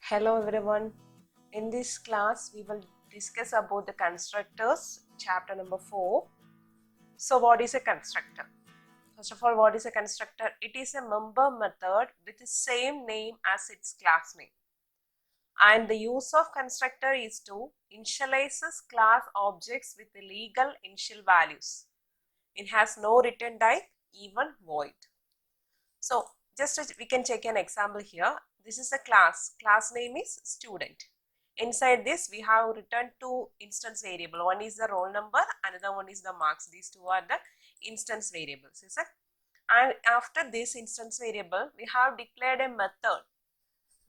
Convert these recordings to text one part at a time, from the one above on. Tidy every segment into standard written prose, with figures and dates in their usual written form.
Hello everyone. In this class we will discuss about the constructors, chapter number 4. So what is a constructor? First of all, what is a constructor? It is a member method with the same name as its class name. And the use of constructor is to initialize class objects with the legal initial values. It has no return type, even void. So just as we can check an example here. This is a class. Class name is student. Inside this we have returned two instance variable. One is the roll number, another one is the marks. These two are the instance variables, is it? And after this instance variable we have declared a method.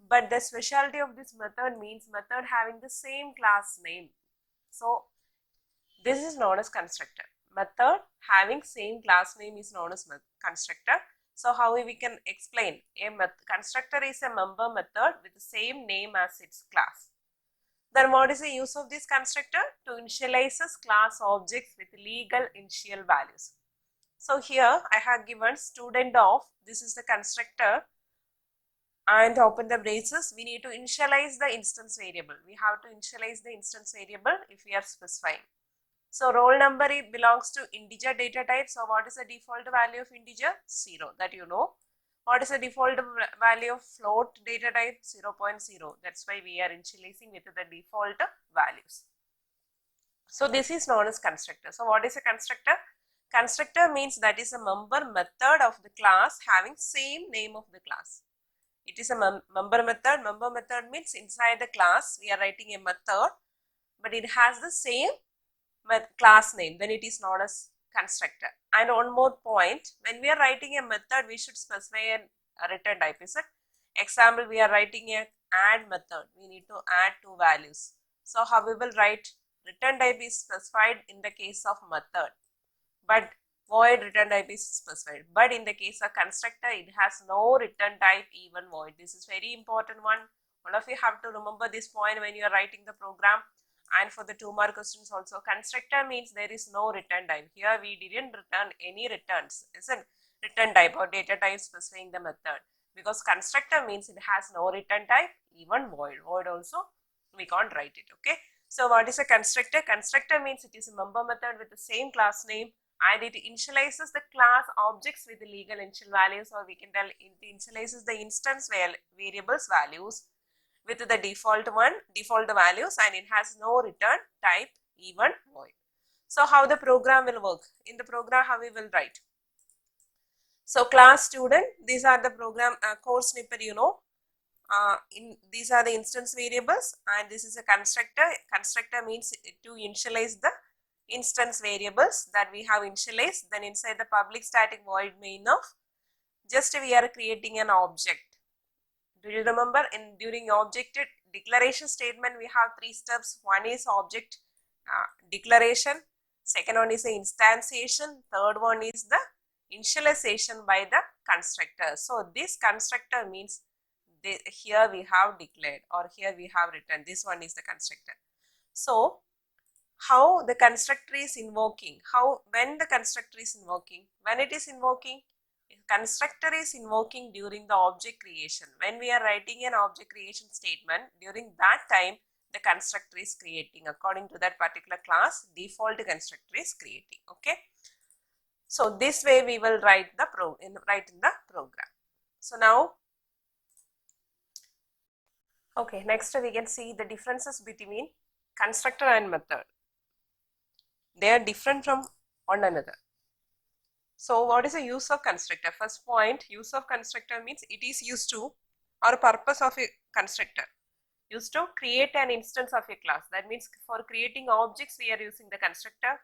But the specialty of this method means method having the same class name. So this is known as constructor. Method having same class name is known as constructor. So how we can explain? A constructor is a member method with the same name as its class. Then what is the use of this constructor? To initialize class objects with legal initial values. So here I have given student of, this is the constructor, and open the braces, we need to initialize the instance variable. We have to initialize the instance variable if we are specifying. So roll number belongs to integer data type. So what is the default value of integer? 0, that you know. What is the default value of float data type? 0.0. That's why we are initializing with the default values. So this is known as constructor. So what is a constructor? Constructor means that is a member method of the class having same name of the class. It is a member method. Member method means inside the class we are writing a method, but it has the same class name, then it is known as constructor. And one more point, when we are writing a method we should specify a return type, is it? Example, we are writing a add method, we need to add two values. So how we will write? Return type is specified in the case of method, but void return type is specified. But in the case of constructor it has no return type, even void. This is very important one. All of you have to remember this point when you are writing the program. And for the 2-mark questions also, constructor means there is no return type. Here we didn't return any returns, isn't return type or data type specifying the method, because constructor means it has no return type, even void. Void also we can't write it. Okay. So what is a constructor? Constructor means it is a member method with the same class name, and it initializes the class objects with the legal initial values, or we can tell it initializes the instance variables values with the default values, and it has no return type, even void. So how the program will work? In the program how we will write? So class student, these are the program course snippet, you know. These are the instance variables, and this is a constructor. Constructor means to initialize the instance variables that we have initialized. Then inside the public static void main of, just we are creating an object. Do you remember during object declaration statement we have 3 steps. One is object declaration, second one is the instantiation, third one is the initialization by the constructor. So this constructor means here we have declared, or here we have written, this one is the constructor. So how the constructor is invoking? When the constructor is invoking? When it is invoking? Constructor is invoking during the object creation. When we are writing an object creation statement, during that time the constructor is creating according to that particular class. Default constructor is creating. Okay. So this way we will write in the program. So now, okay, next we can see the differences between constructor and method. They are different from one another. So what is the use of constructor? First point, use of constructor means it is used to, or purpose of a constructor, used to create an instance of a class. That means for creating objects we are using the constructor.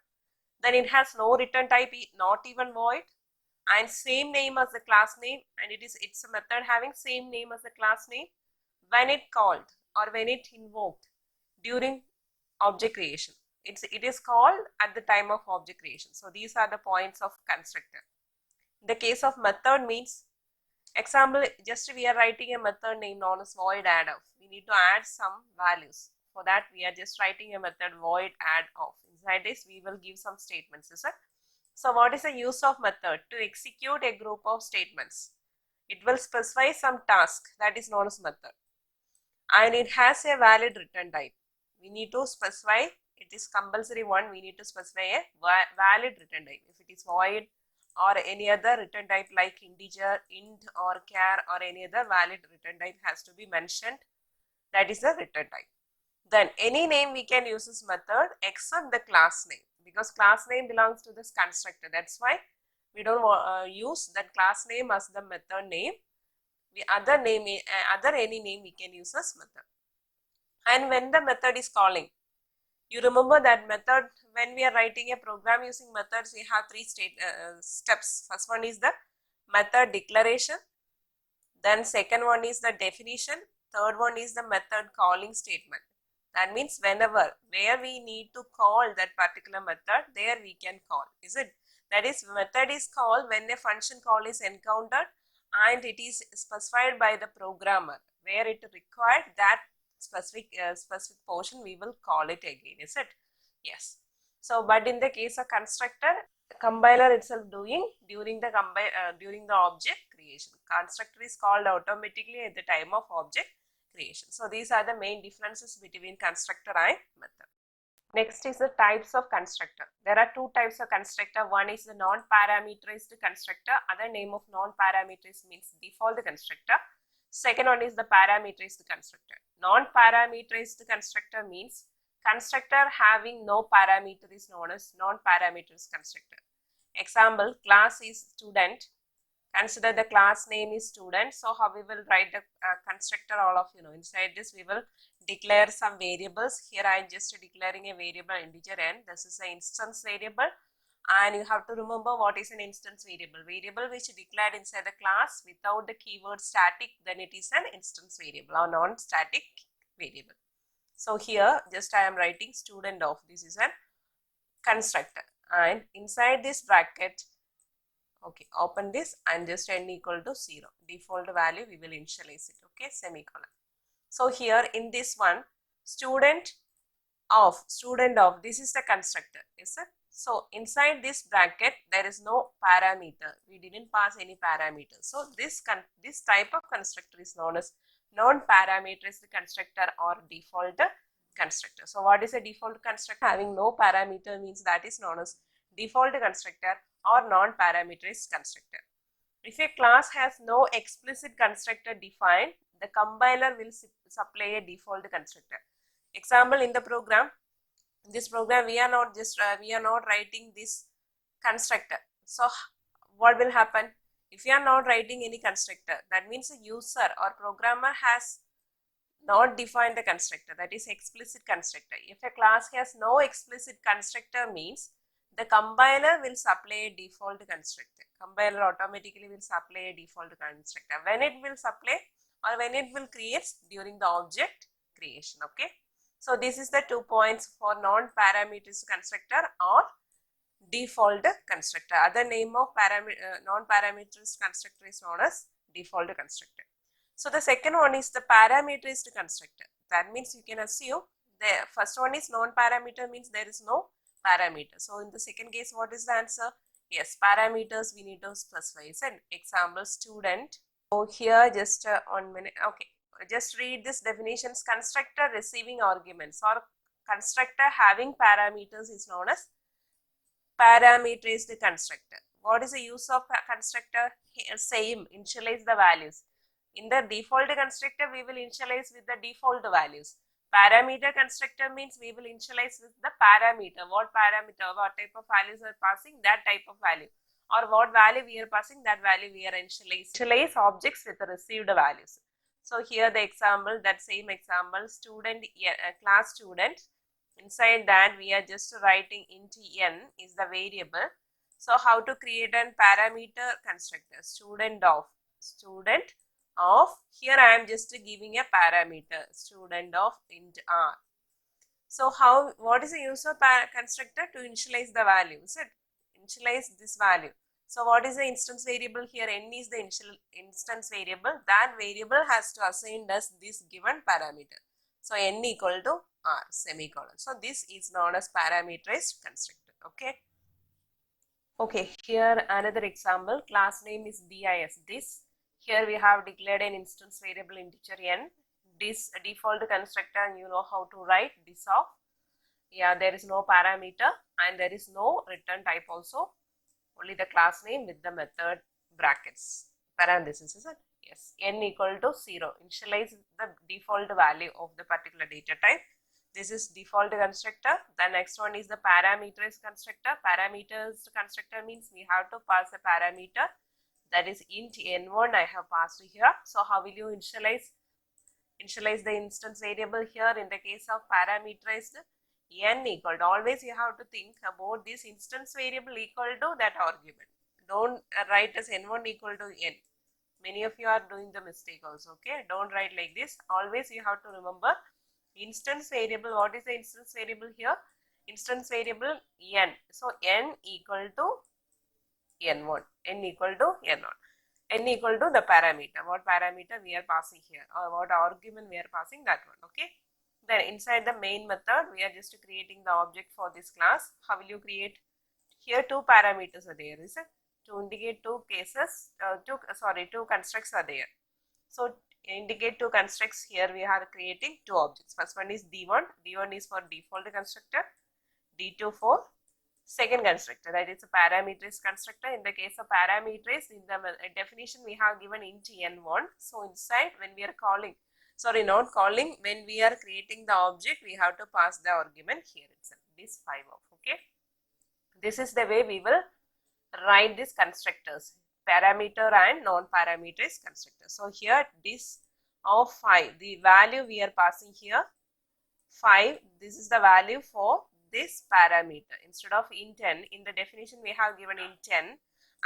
Then it has no return type, not even void, and same name as the class name, and it's a method having same name as the class name when it called or when it invoked during object creation. It is called at the time of object creation. So these are the points of constructor. In the case of method means, example, just we are writing a method name known as void add of. We need to add some values. For that we are just writing a method void add of. Inside this we will give some statements, is it? So what is the use of method? To execute a group of statements. It will specify some task, that is known as method. and it has a valid return type. We need to specify, it is compulsory one, we need to specify a valid return type. If it is void or any other return type like integer, int or char or any other valid return type has to be mentioned. That is the return type. Then any name we can use this method except the class name, because class name belongs to this constructor. That's why we don't use that class name as the method name. Other any name we can use as method. And when the method is calling, you remember that method, when we are writing a program using methods, we have three steps. First one is the method declaration, then second one is the definition, third one is the method calling statement. That means whenever, where we need to call that particular method, there we can call, is it? That is, method is called when a function call is encountered and it is specified by the programmer, where it required that specific portion, we will call it again, is it? Yes. So, but in the case of constructor, compiler itself doing during the object creation. Constructor is called automatically at the time of object creation. So these are the main differences between constructor and method. Next is the types of constructor. There are two types of constructor. One is the non-parameterized constructor. Other name of non-parameterized means default constructor. Second one is the parameterized constructor. Non-parameterized constructor means constructor having no parameter is known as non-parameterized constructor. Example, class is student. Consider the class name is student. So how we will write the constructor, all of you know. Inside this we will declare some variables. Here I am just declaring a variable integer n. This is an instance variable, and you have to remember what is an instance variable. Variable which declared inside the class without the keyword static, then it is an instance variable or non-static variable. So here just I am writing student of, this is a constructor, and inside this bracket, okay, open this and just n equal to 0. Default value we will initialize it, okay, semicolon. So here in this one, student of, this is the constructor, is it? So inside this bracket there is no parameter. We didn't pass any parameter. So this type of constructor is known as non-parameterized constructor or default constructor. So what is a default constructor? Having no parameter means that is known as default constructor or non-parameterized constructor. If a class has no explicit constructor defined, the compiler will supply a default constructor. Example, in the program, in this program we are not writing this constructor. So what will happen? If we are not writing any constructor, that means a user or programmer has not defined the constructor, that is explicit constructor. If a class has no explicit constructor means the compiler will supply a default constructor. Compiler automatically will supply a default constructor. When it will supply or when it will create? During the object creation, okay. So this is the 2 points for non-parameterized constructor or default constructor. Other name of non-parameterized constructor is known as default constructor. So the second one is the parameterized constructor. That means you can assume the first one is non-parameter means there is no parameter. So in the second case, what is the answer? Yes, parameters we need to specify. Is an example, student. So here just 1 minute. Okay, just read this definitions. Constructor receiving arguments or constructor having parameters is known as parameterized constructor. What is the use of constructor? Same, initialize the values. In the default constructor, we will initialize with the default values. Parameter constructor means we will initialize with the parameter. What parameter, what type of values are passing, that type of value. Or what value we are passing, that value we are initialize objects with the received values. So here the example, that same example, student, class student. Inside that we are just writing int n is the variable. So how to create a parameter constructor? Student of, here I am just giving a parameter, student of int r. So what is the use of constructor? To initialize the value, is it? Initialize this value. So what is the instance variable here? N is the initial instance variable. That variable has to assign us this given parameter. So n equal to r, semicolon. So this is known as parameterized constructor, okay. Okay, here another example, class name is dis. Here we have declared an instance variable integer n. this default constructor, and you know how to write this off. Yeah, there is no parameter and there is no return type also, only the class name with the method brackets, parenthesis, is it? Yes, n equal to 0. Initialize the default value of the particular data type. This is default constructor. The next one is the parameterized constructor. Parameterized constructor means we have to pass a parameter, that is int n1 I have passed here. So how will you initialize the instance variable here in the case of parameterized? N equal to, always you have to think about this instance variable equal to that argument. Don't write as n1 equal to n. Many of you are doing the mistake also, okay? Don't write like this. Always you have to remember instance variable. What is the instance variable here? Instance variable n. So n equal to n1, n equal to n1, n equal to the parameter. What parameter we are passing here, or what argument we are passing, that one, okay? Then inside the main method, we are just creating the object for this class. How will you create? Here two parameters are there, is it? To indicate two cases, two constructs are there. So indicate two constructs, here we are creating two objects. First one is D1. D1 is for default constructor. D2 for second constructor, that is a parameterized constructor. In the case of parameterized, in the definition we have given int n1. So inside, when we are calling, sorry, not calling, when we are creating the object, we have to pass the argument here itself, this 5 of, okay? This is the way we will write these constructors, parameter and non-parameterized constructor. So here this of 5, the value we are passing here 5, this is the value for this parameter. Instead of int n, in the definition we have given int n,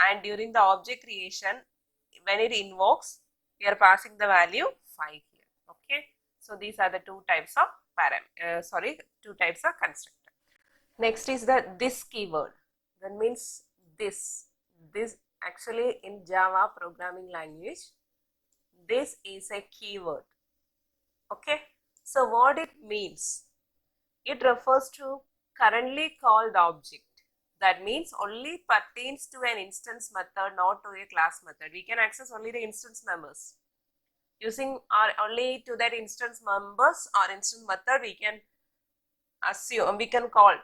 and during the object creation, when it invokes, we are passing the value 5 here. Okay, so these are the two types of constructor. Next is the this keyword. That means this actually in Java programming language, this is a keyword. Okay, so what it means? It refers to currently called object. That means only pertains to an instance method, not to a class method. We can access only the instance members. Using only to that instance members or instance method, we can assume, we can call,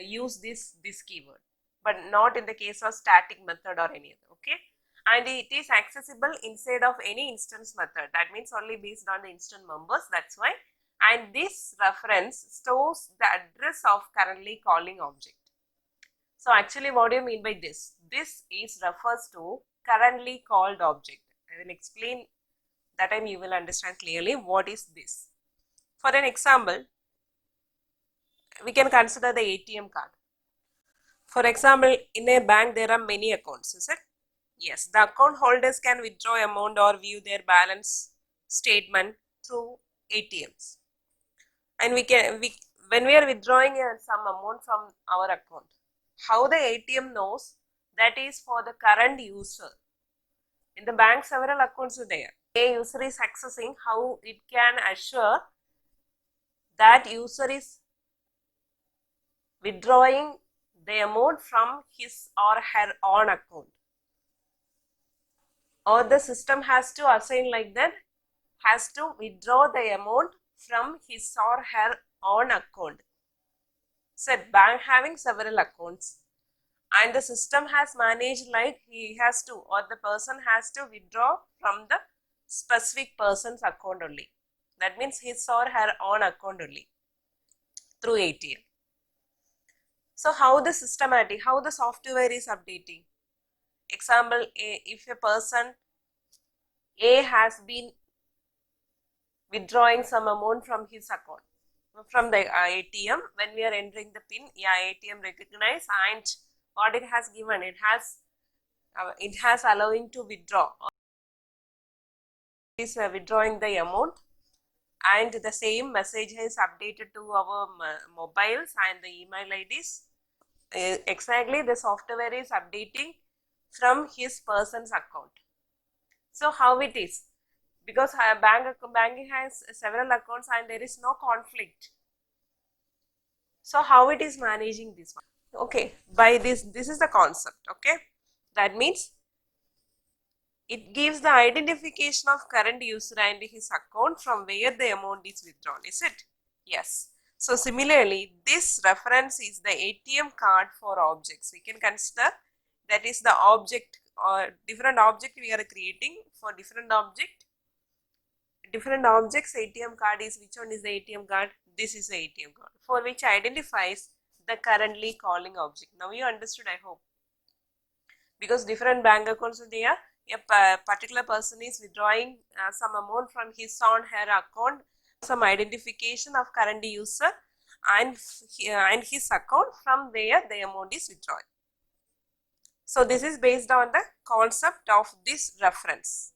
use this keyword, but not in the case of static method or any other, okay? And it is accessible inside of any instance method. That means only based on the instance members, that's why. And this reference stores the address of currently calling object. So actually what do you mean by this? This is refers to currently called object. I will explain, that time you will understand clearly what is this. For an example, we can consider the ATM card. For example, in a bank there are many accounts, is it? Yes, the account holders can withdraw amount or view their balance statement through ATMs. And when we are withdrawing some amount from our account, how the ATM knows that is for the current user. In the bank, several accounts are there. A user is accessing, how it can assure that user is withdrawing the amount from his or her own account. Or the system has to assign like that, has to withdraw the amount from his or her own account. So bank having several accounts, and the system has managed like he has to, or the person has to withdraw from the specific person's account only. That means his or her own account only through ATM. So how the systematic, how the software is updating. Example, if a person A has been withdrawing some amount from his account, from the ATM, when we are entering the pin, ATM recognize, and what it has given, it has allowing to withdraw. It is withdrawing the amount, and the same message is updated to our mobiles and the email IDs. Exactly, the software is updating from his person's account. So how it is? Because banking has several accounts and there is no conflict. So how it is managing this one? Okay, by this is the concept, okay? That means It gives the identification of current user and his account from where the amount is withdrawn, is it? Yes. So similarly, this reference is the ATM card for objects. We can consider that is the object or different object we are creating for different objects. ATM card is, which one is the ATM card? This is the ATM card for which identifies the currently calling object. Now you understood, I hope, because different bank accounts are there. A particular person is withdrawing some amount from his or her account, some identification of current user and his account from where the amount is withdrawn. So this is based on the concept of this reference.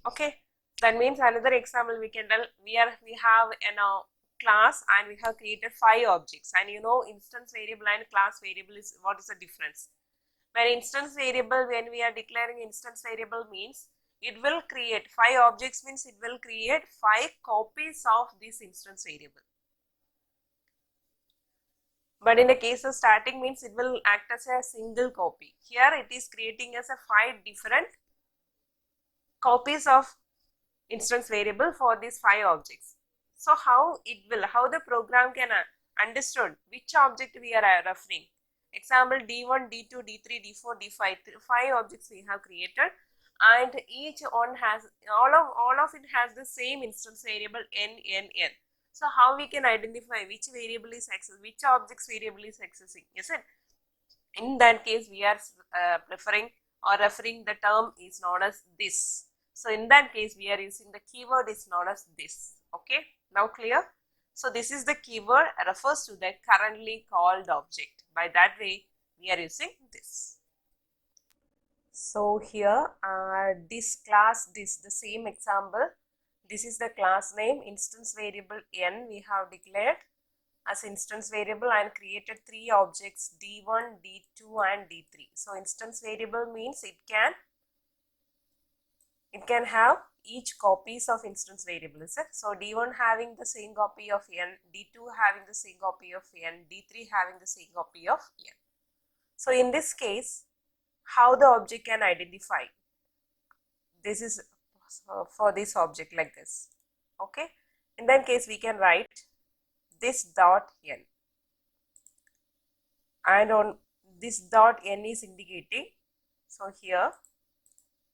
Okay, that means another example we can tell, we have a class and we have created 5 objects, and you know instance variable and class variable is, what is the difference? When instance variable, when we are declaring instance variable means it will create 5 objects, means it will create 5 copies of this instance variable. But in the case of static means it will act as a single copy. Here it is creating as a 5 different copies of instance variable for these 5 objects. So how the program can understood which object we are referring. Example D1, D2, D3, D4, D5, 5 objects we have created, and each one has, all of it has the same instance variable n. So how we can identify which variable is accessed, which objects variable is accessing, is it? In that case we are preferring or referring the term is known as this. So in that case we are using the keyword is known as this. Okay, now clear? So this is the keyword refers to the currently called object. By that way we are using this. So here this class, this the same example, this is the class name, instance variable n we have declared as instance variable and created 3 objects D1, D2 and D3. So instance variable means it can have each copies of instance variables. So D1 having the same copy of n, D2 having the same copy of n, D3 having the same copy of n. So in this case, how the object can identify? This is for this object like this. Okay, in that case we can write this dot n, and on this dot n is indicating, so here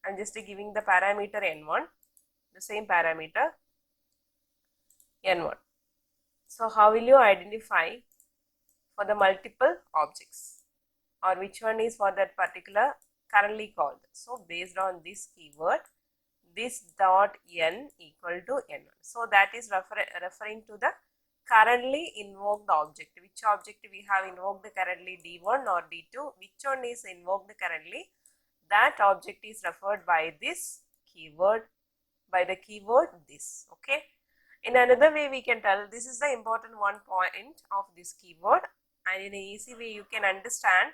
I am just giving the parameter n1, the same parameter n1. So how will you identify for the multiple objects, or which one is for that particular currently called? So based on this keyword, this dot n equal to n1. So that is referring to the currently invoked object. Which object we have invoked currently, D1 or D2, which one is invoked currently, that object is referred by this keyword, by the keyword this. Okay, in another way we can tell, this is the important one point of this keyword, and in an easy way you can understand.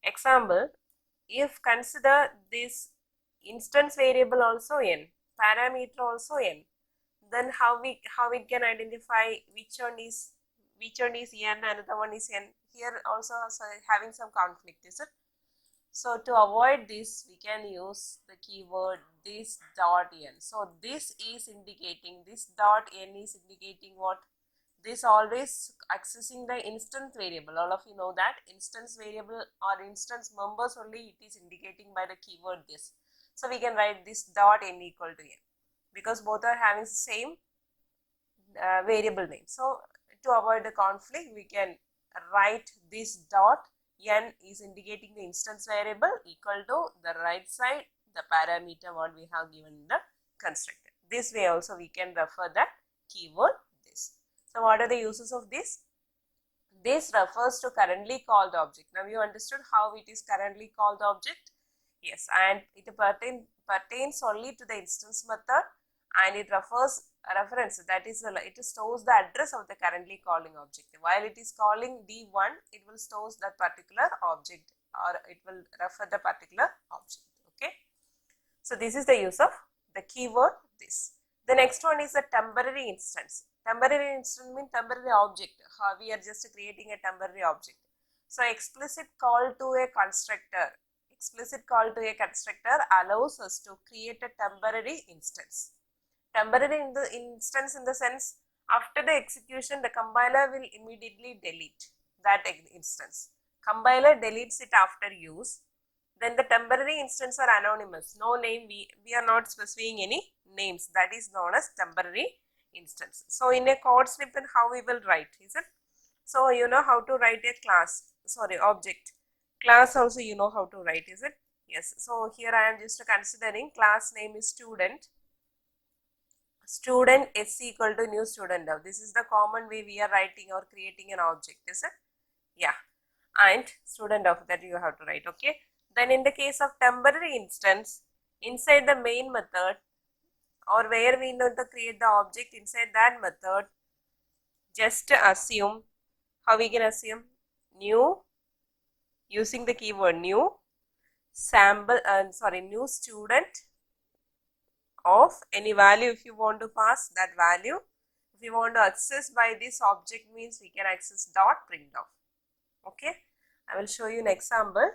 Example, if consider this instance variable also n, parameter also n, then how it can identify which one is n, another one is n. Here also having some conflict, is it? So to avoid this we can use the keyword this dot n. So this is indicating, this dot n is indicating what? This always accessing the instance variable. All of you know that instance variable or instance members only it is indicating by the keyword this. So we can write this dot n equal to n, because both are having the same variable name. So to avoid the conflict we can write this dot n is indicating the instance variable equal to the right side the parameter what we have given in the constructor. This way also we can refer the keyword this. So what are the uses of this? This refers to currently called object. Now you understood how it is currently called object? Yes, and it pertains only to the instance method, and it refers reference, that is it stores the address of the currently calling object. While it is calling D1, it will store that particular object, or it will refer the particular object. Okay, so this is the use of the keyword this. The next one is a temporary instance. Temporary instance means temporary object. We are just creating a temporary object. So explicit call to a constructor. explicit call to a constructor allows us to create a temporary instance. Temporary instance in the sense, after the execution, the compiler will immediately delete that instance. Compiler deletes it after use. Then the temporary instance are anonymous. No name, we are not specifying any names. That is known as temporary instance. So in a code snippet, how we will write, is it? So you know how to write a class, sorry, object. Class also you know how to write, is it? Yes. So here I am just considering class name is student. Student s equal to new student now. This is the common way we are writing or creating an object, is it? Yeah. And student of that you have to write, okay? Then in the case of temporary instance, inside the main method or where we need to create the object, inside that method, just assume, how we can assume? New, using the keyword new, sample, new student of any value. If you want to pass that value, if you want to access by this object, means we can access dot print off. Okay, I will show you an example.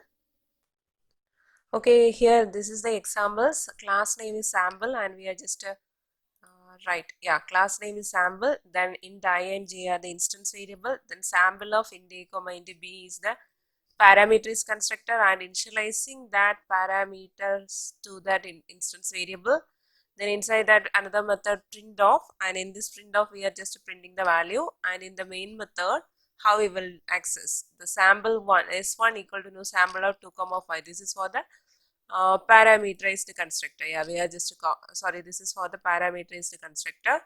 Okay, here this is the examples. Class name is sample and we are just right, yeah, class name is sample, then int I and j are the instance variable, then sample of int a comma int b is the parameters constructor and initializing that parameters to that instance variable. Then inside that another method print off, and in this print off we are just printing the value, and in the main method how we will access the sample one s1 equal to new sample of 2 comma 5. This is for the parameterized constructor. Yeah, we are just sorry, this is for the parameterized constructor.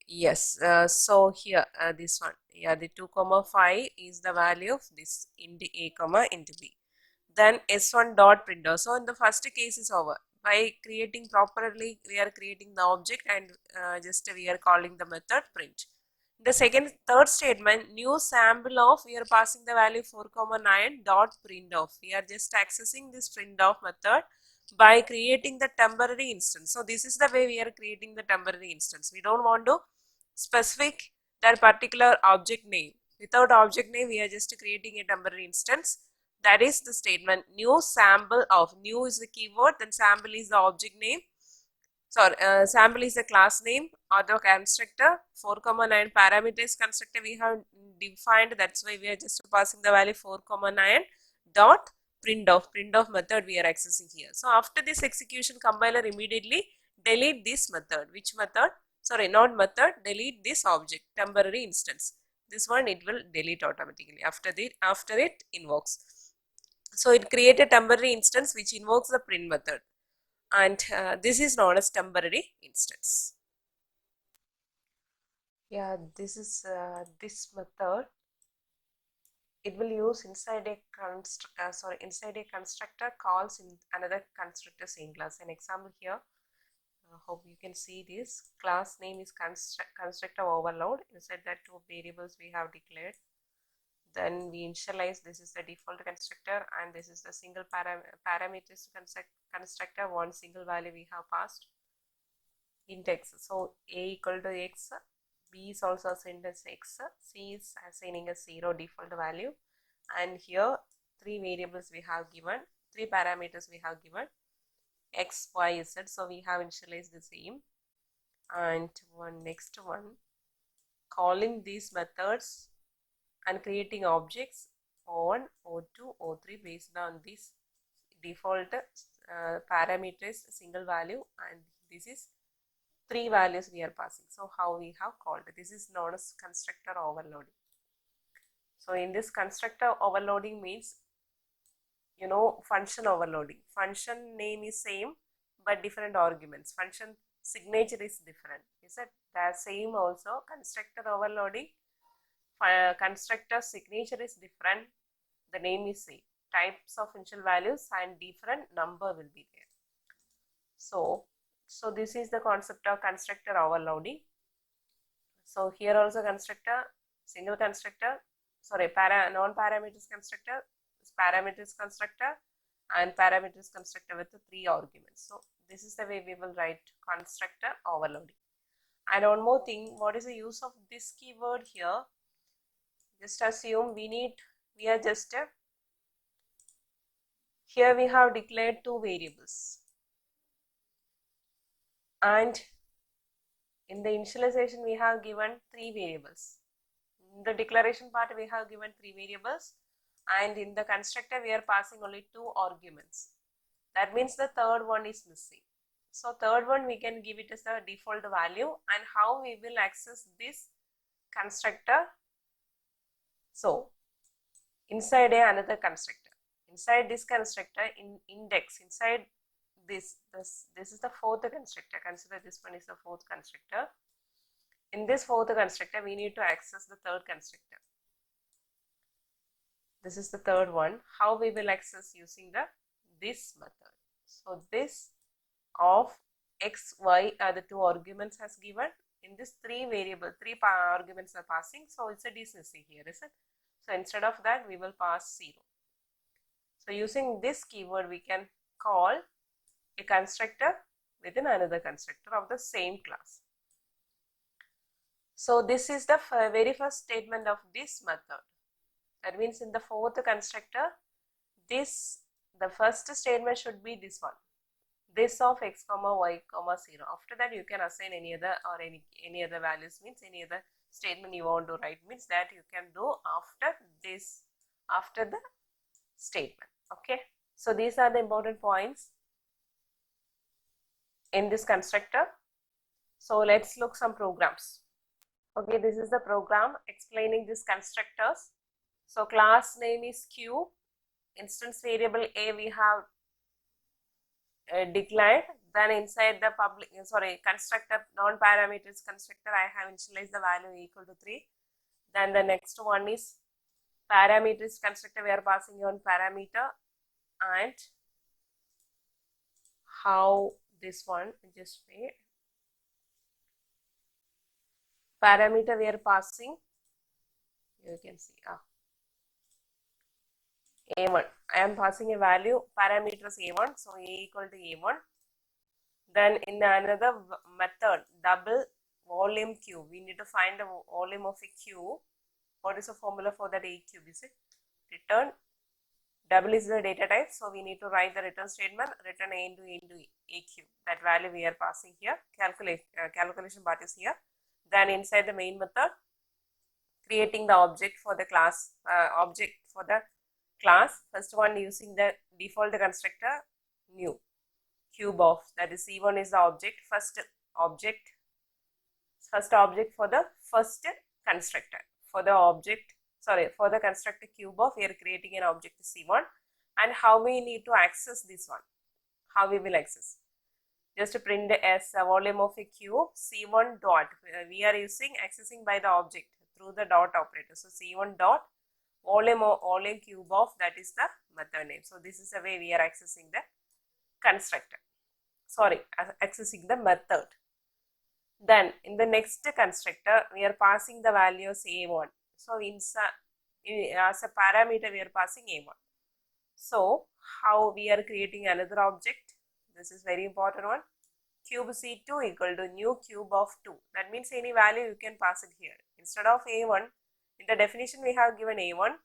Yes, so here this one, yeah, the 2 comma 5 is the value of this int a comma int b. Then s1 dot printer. So in the first case is over. By creating properly, we are creating the object and just we are calling the method print. The third statement, new sample of, we are passing the value 4 comma 9 dot print off. We are just accessing this print off method by creating the temporary instance. So this is the way we are creating the temporary instance. We don't want to specific that particular object name. Without object name, we are just creating a temporary instance. That is the statement new sample of. New is the keyword, then sample is the object name. Sorry, sample is the class name or the constructor. 4 comma 9 parameters constructor we have defined. That's why we are just passing the value 4 comma 9 dot print of. Print of method we are accessing here. So after this execution, compiler immediately delete this method. Which method? Sorry, not method, delete this object, temporary instance. This one it will delete automatically after it invokes. So it create a temporary instance which invokes the print method, and this is known as temporary instance. Yeah, this is this method. It will use inside a constructor calls in another constructor same class. An example here. Hope you can see this. Class name is constructor overload. Inside that two variables we have declared. Then we initialize, this is the default constructor and this is the single parameters constructor. One single value we have passed, int x. So a equal to x, b is also assigned as x, c is assigning a 0 default value, and here three variables we have given, three parameters we have given, x, y, z. So we have initialized the same, and next one, calling these methods and creating objects O1, O2, O3 based on this default parameters single value, and this is three values we are passing. So how we have called it? This is known as constructor overloading. So in this constructor overloading means, you know, function overloading. Function name is same but different arguments. Function signature is different. Is it the same also? Constructor overloading, constructor signature is different, the name is same. Types of initial values and different number will be there. So this is the concept of constructor overloading. So here also constructor, single constructor, sorry, non-parameters constructor, parameters constructor, and parameters constructor with the three arguments. So this is the way we will write constructor overloading. And one more thing, what is the use of this keyword here? Just assume we are just Here we have declared two variables, and in the initialization we have given three variables. In the declaration part we have given three variables, and in the constructor we are passing only two arguments. That means the third one is missing. So third one we can give it as the default value. And how we will access this constructor? So inside another constructor, inside this constructor, in index, inside this is the fourth constructor. Consider this one is the fourth constructor. In this fourth constructor we need to access the third constructor. This is the third one. How we will access? Using this method. So this of x, y are the two arguments has given. In this three arguments are passing. So it's a decency here, is it? So instead of that we will pass 0. So using this keyword we can call a constructor within another constructor of the same class. So this is the very first statement of this method. That means in the fourth constructor, the first statement should be this one. This of x comma y comma 0. After that you can assign any other or any other values, means any other statement you want to write, means that you can do after this, after the statement. Okay, so these are the important points in this constructor. So let's look some programs. Okay, this is the program explaining these constructors. So class name is Q, instance variable A we have declared. Then inside the constructor, non-parameters constructor, I have initialized the value equal to 3. Then the next one is parameters constructor, we are passing on parameter, and how this one, just wait, parameter we are passing, you can see A1. I am passing a value, parameters A1, so A equal to A1. Then in another method, double volume Q, we need to find the volume of a Q. What is the formula for that A cube? Is it return? Double is the data type, so we need to write the return statement, return A into A cube. That value we are passing here. Calculation part is here. Then inside the main method, creating the object for the class, First one using the default constructor new cube of, that is C1 is the object, first object for the first constructor. For the constructor cube of, we are creating an object C1. And how we need to access this one? How we will access? Just to print as a volume of a cube, C1 dot. We are accessing by the object through the dot operator. So C1 dot volume cube of, that is the method name. So this is the way we are accessing the constructor. Accessing the method. Then in the next constructor, we are passing the values A1. So as a parameter, we are passing A1. So how we are creating another object? This is very important one. Cube C2 equal to new cube of 2. That means any value you can pass it here. Instead of A1, in the definition we have given A1.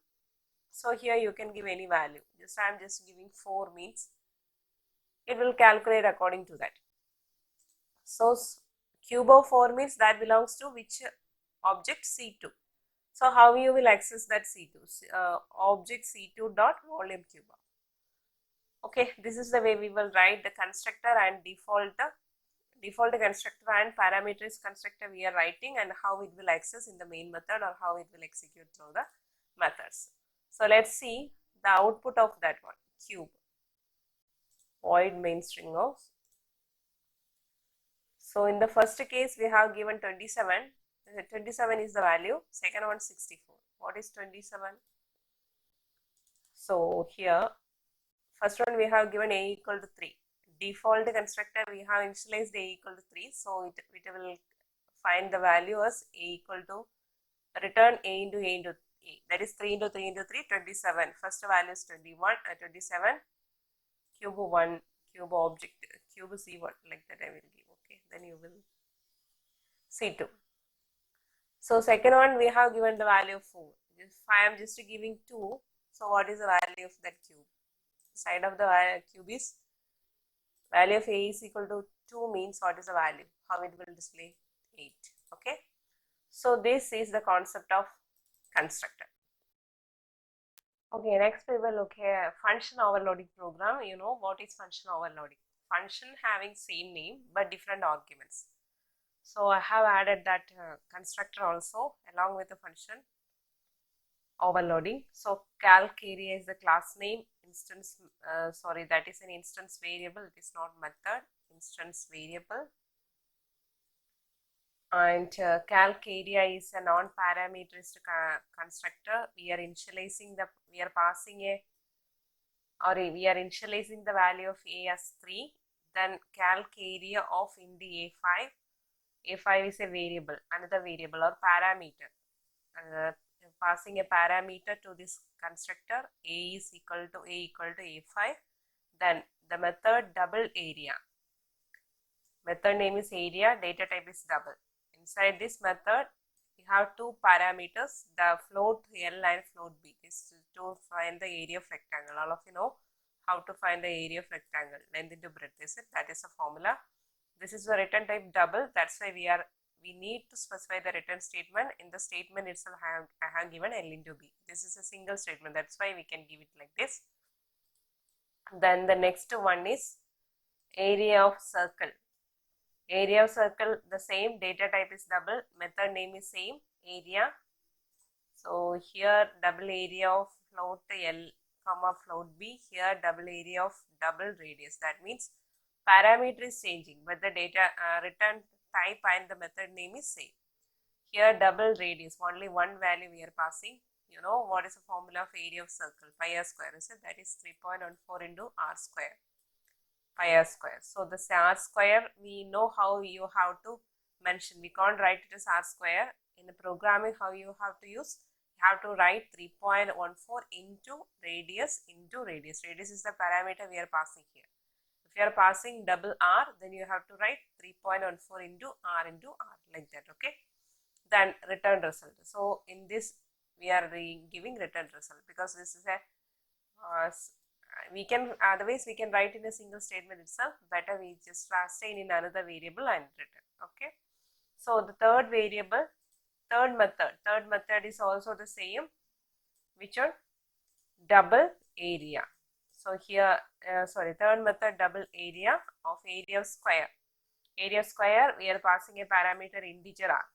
So here you can give any value. I am just giving 4, means it will calculate according to that. So cube of 4 means that belongs to which object? C2. So how you will access that C2? Object C2 dot volume cube of. Okay, this is the way we will write the constructor and default constructor and parameters constructor we are writing, and how it will access in the main method or how it will execute through the methods. So let's see the output of that one. Cube void main string of. So in the first case we have given 27. 27 is the value. Second one 64. What is 27? So here first one we have given A equal to 3. Default constructor we have initialized A equal to 3. So it will find the value as A equal to, return A into A, that is 3 into 3 into 3, 27. First value is 27. Cube 1, cube object, cube C1, like that I will give. Okay, then you will C2. So second one we have given the value of 4. I am just giving 2. So what is the value of that cube? side of the cube is value of a is equal to 2 means what is the value? How it will display 8. Okay. So this is the concept of constructor. Okay, next we will look at function overloading program. You know what is function overloading? Function having same name but different arguments. So I have added that constructor also along with the function overloading. So calc area is the class name, instance, that is an instance variable, it is not method, instance variable. And calc area is a non-parameterized constructor. We are initializing we are initializing the value of a as 3. Then calc area of int a5. A5 is a variable, another variable or parameter. Passing a parameter to this constructor, a is equal to a5. Then the method double area. Method name is area, data type is double. Inside this method, we have two parameters, the float L and float B. This is to find the area of rectangle. All of you know how to find the area of rectangle, length into breadth, is it? That is a formula. This is the return type double. That's why we need to specify the return statement. In the statement itself, I have given L into B. This is a single statement. That's why we can give it like this. Then the next one is area of circle. Area of circle, the same, data type is double, method name is same, area. So here double area of float L comma float B, here double area of double radius. That means parameter is changing but the data return type and the method name is same. Here double radius, only one value we are passing. You know what is the formula of area of circle? Pi r square, is it? That is 3.14 into r square. Pi r square. So this r square, we know how you have to mention. We can't write it as r square. In the programming, how you have to use? You have to write 3.14 into radius into radius. Radius is the parameter we are passing here. If you are passing double r, then you have to write 3.14 into r like that. Okay. Then return result. So in this, we are giving return result because this is a we can otherwise we can write in a single statement itself. Better we just stay in another variable and return. Okay. So the third method is also the same. Which one? Double area. So here, third method double area of area of square. Area of square, we are passing a parameter integer r.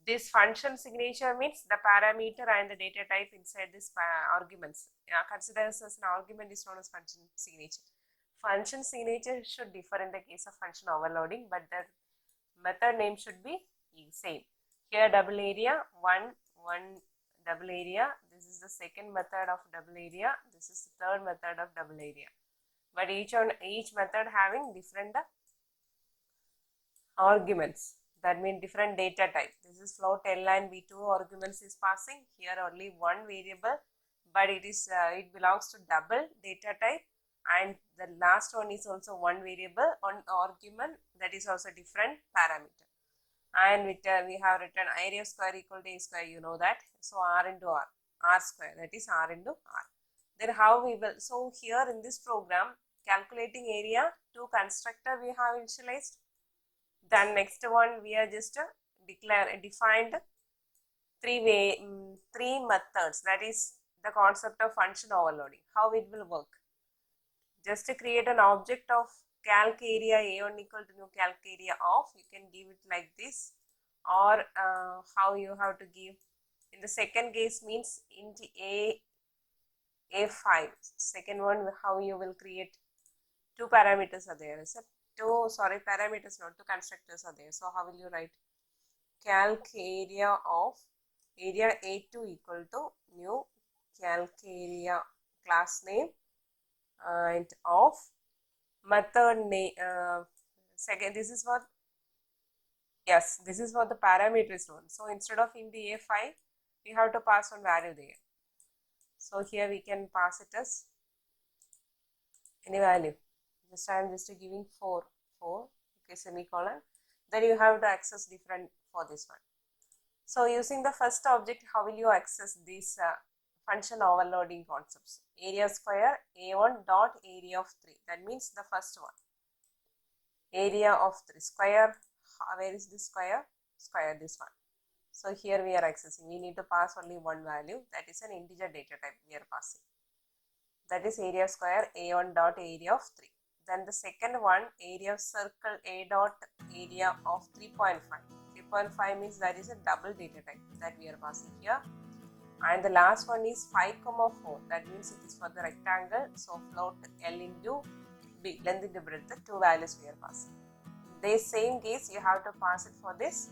This function signature means the parameter and the data type inside this arguments. Consider as an argument is known as function signature. Function signature should differ in the case of function overloading, but the method name should be same. Here double area, one double area. This is the second method of double area. This is the third method of double area. But each method having different arguments. That means different data type. This is float L and B2 arguments is passing. Here only one variable, but it belongs to double data type, and the last one is also one variable on argument, that is also different parameter. And we have written area square equal to a square, you know that. So r into r square, that is r into r. Then how we will, so here in this program, calculating area, two constructor we have initialized. Then next one, we are just defined three methods. That is the concept of function overloading. How it will work? Just to create an object of calc area a1 equal to new calc area of, you can give it like this, or how you have to give. In the second case means int a5. Second one, how you will create two parameters are there. So parameters, not two constructors are there. So how will you write? Calc area of area a2 equal to new calc area class name and of method name. Second, this is what, yes, this is what the parameter is known. So instead of int a5, we have to pass one value there. So here we can pass it as any value. I am just giving 4, okay, semicolon. Then you have to access different for this one. So using the first object, how will you access this function overloading concepts. Area square A1 dot area of 3. That means the first one. Area of 3 square. Where is this square? Square this one. So here we are accessing. We need to pass only one value. That is an integer data type we are passing. That is area square A1 dot area of 3. Then the second one, area of circle A dot area of 3.5. 3.5 means that is a double data type that we are passing here. And the last one is 5,4. That means it is for the rectangle. So float L into B, length into breadth, the two values we are passing. The same case you have to pass it for this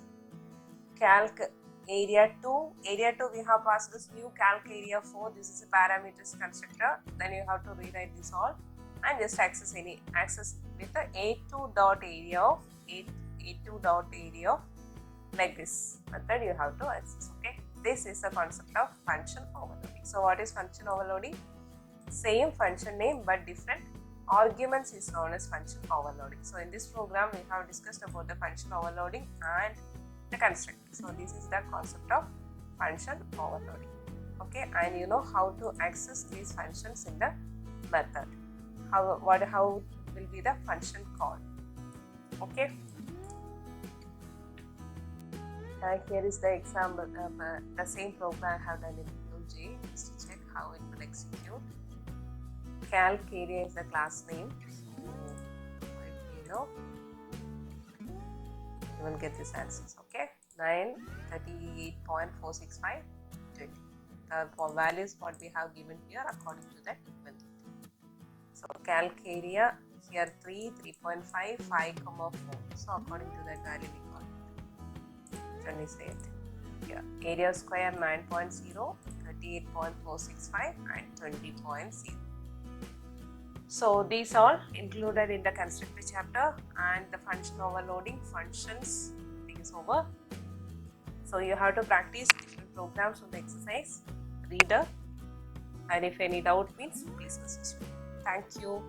calc area 2. Area 2 we have passed this new calc area 4. This is a parameters constructor. Then you have to rewrite this all and just access with the A2 dot area of A2 dot area of like this method you have to access. Okay, this is the concept of function overloading. So what is function overloading? Same function name but different arguments is known as function overloading. So in this program we have discussed about the function overloading and the constructor. So this is the concept of function overloading. Okay, and you know how to access these functions in the method. How will be the function called. Okay. Here is the example of the same program I have done in Vue.js just to check how it will execute. Calc area is the class name. So, you will get these answers. Okay, 9, 38.465, 20. The values what we have given here according to that. So calc area here 3, 3.5, 5, 4. So according to that value we got it. 27. Here area square 9.0, 38.465 and 20.0. So these all included in the constructor chapter, and the function overloading functions is over. So you have to practice different programs on the exercise reader, and if any doubt means please message me. Thank you.